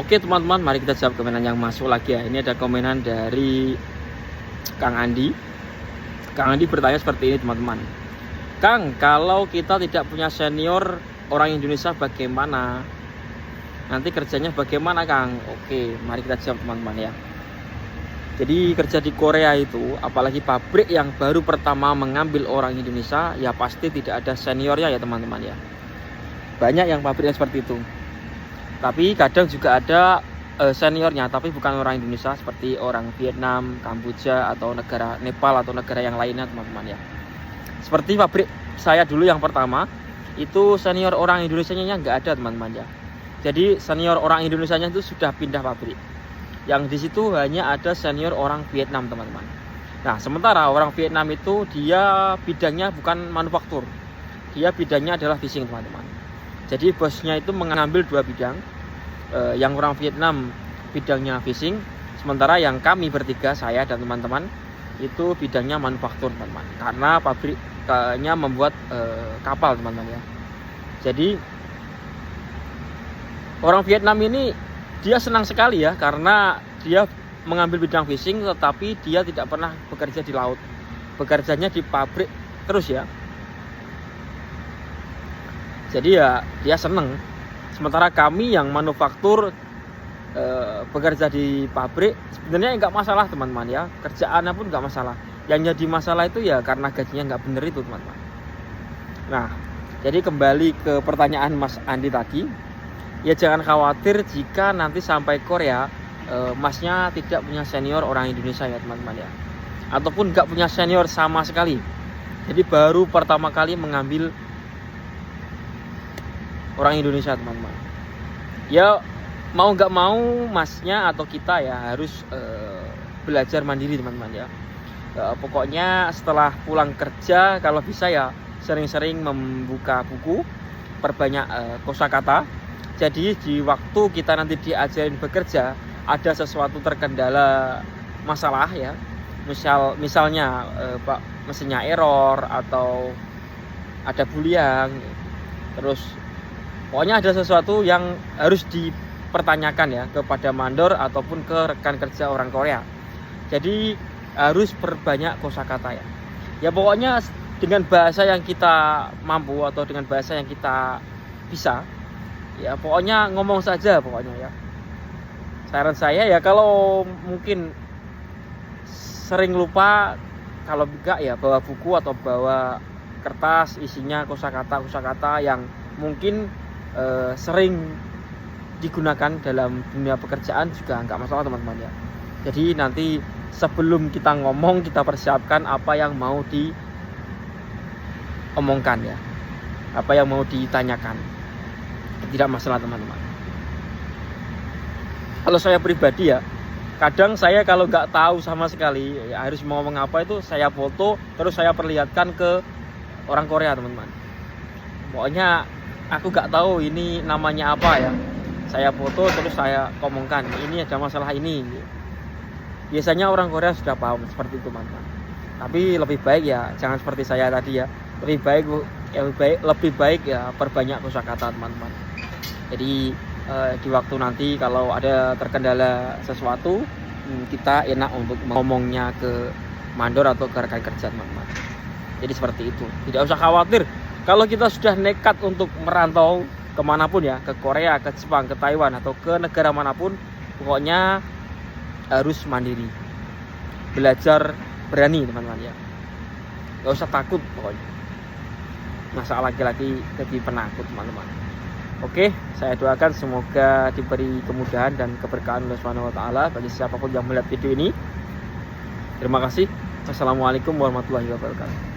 Oke teman-teman, mari kita jawab komenan yang masuk lagi ya. Ini ada komenan dari Kang Andi. Kang Andi bertanya seperti ini teman-teman. Kang, kalau kita tidak punya senior orang Indonesia bagaimana? Nanti kerjanya bagaimana Kang? Oke, mari kita jawab teman-teman ya. Jadi kerja di Korea itu, apalagi pabrik yang baru pertama mengambil orang Indonesia, ya pasti tidak ada seniornya ya teman-teman ya. Banyak yang pabrik yang seperti itu. Tapi kadang juga ada seniornya, tapi bukan orang Indonesia, seperti orang Vietnam, Kamboja, atau negara Nepal atau negara yang lainnya teman-teman ya. Seperti pabrik saya dulu yang pertama, itu senior orang Indonesianya nggak ada teman-teman ya. Jadi senior orang Indonesianya itu sudah pindah pabrik. Yang di situ hanya ada senior orang Vietnam teman-teman. Nah sementara orang Vietnam itu dia bidangnya bukan manufaktur, dia bidangnya adalah fishing teman-teman. Jadi bosnya itu mengambil dua bidang, yang orang Vietnam bidangnya fishing, sementara yang kami bertiga, saya dan teman-teman, itu bidangnya manufaktur teman-teman. Karena pabriknya membuat kapal teman-teman ya. Jadi orang Vietnam ini dia senang sekali ya, karena dia mengambil bidang fishing, tetapi dia tidak pernah bekerja di laut, bekerjanya di pabrik terus ya. Jadi ya dia seneng. Sementara kami yang manufaktur bekerja di pabrik sebenarnya nggak masalah teman-teman ya, kerjaannya pun nggak masalah. Yang jadi masalah itu ya karena gajinya nggak bener itu teman-teman. Nah jadi kembali ke pertanyaan Mas Andi tadi, ya jangan khawatir jika nanti sampai Korea Masnya tidak punya senior orang Indonesia ya teman-teman ya, ataupun nggak punya senior sama sekali. Jadi baru pertama kali mengambil orang Indonesia teman-teman. Ya mau nggak mau masnya atau kita ya harus belajar mandiri teman-teman ya. Pokoknya setelah pulang kerja kalau bisa ya sering-sering membuka buku, perbanyak kosakata. Jadi di waktu kita nanti diajarin bekerja ada sesuatu terkendala masalah ya, misalnya mesinnya error atau ada bulian, terus pokoknya ada sesuatu yang harus dipertanyakan ya kepada mandor ataupun ke rekan kerja orang Korea. Jadi harus perbanyak kosakata ya. Ya pokoknya dengan bahasa yang kita mampu atau dengan bahasa yang kita bisa, ya pokoknya ngomong saja pokoknya ya. Saran saya ya kalau mungkin sering lupa, kalau enggak ya bawa buku atau bawa kertas isinya kosakata yang mungkin sering digunakan dalam dunia pekerjaan juga nggak masalah teman-teman ya. Jadi nanti sebelum kita ngomong kita persiapkan apa yang mau diomongkan ya, apa yang mau ditanyakan, tidak masalah teman-teman. Kalau saya pribadi ya, kadang saya kalau nggak tahu sama sekali ya, harus mau ngomong apa itu saya foto terus saya perlihatkan ke orang Korea teman-teman. Pokoknya aku nggak tahu ini namanya apa ya, saya foto terus saya ngomongkan ini ada masalah ini. Biasanya orang Korea sudah paham seperti itu teman-teman. Tapi lebih baik ya jangan seperti saya tadi ya, lebih baik ya perbanyak kosakata teman-teman. Jadi di waktu nanti kalau ada terkendala sesuatu, kita enak untuk ngomongnya ke mandor atau ke rekan kerja teman-teman. Jadi seperti itu, tidak usah khawatir. Kalau kita sudah nekat untuk merantau kemanapun ya, ke Korea, ke Jepang, ke Taiwan, atau ke negara manapun, pokoknya harus mandiri, belajar berani teman-teman ya. Gak usah takut pokoknya. Masa laki-laki jadi penakut teman-teman. Oke, saya doakan semoga diberi kemudahan dan keberkahan Allah Subhanahu wa taala bagi siapapun yang melihat video ini. Terima kasih. Wassalamualaikum warahmatullahi wabarakatuh.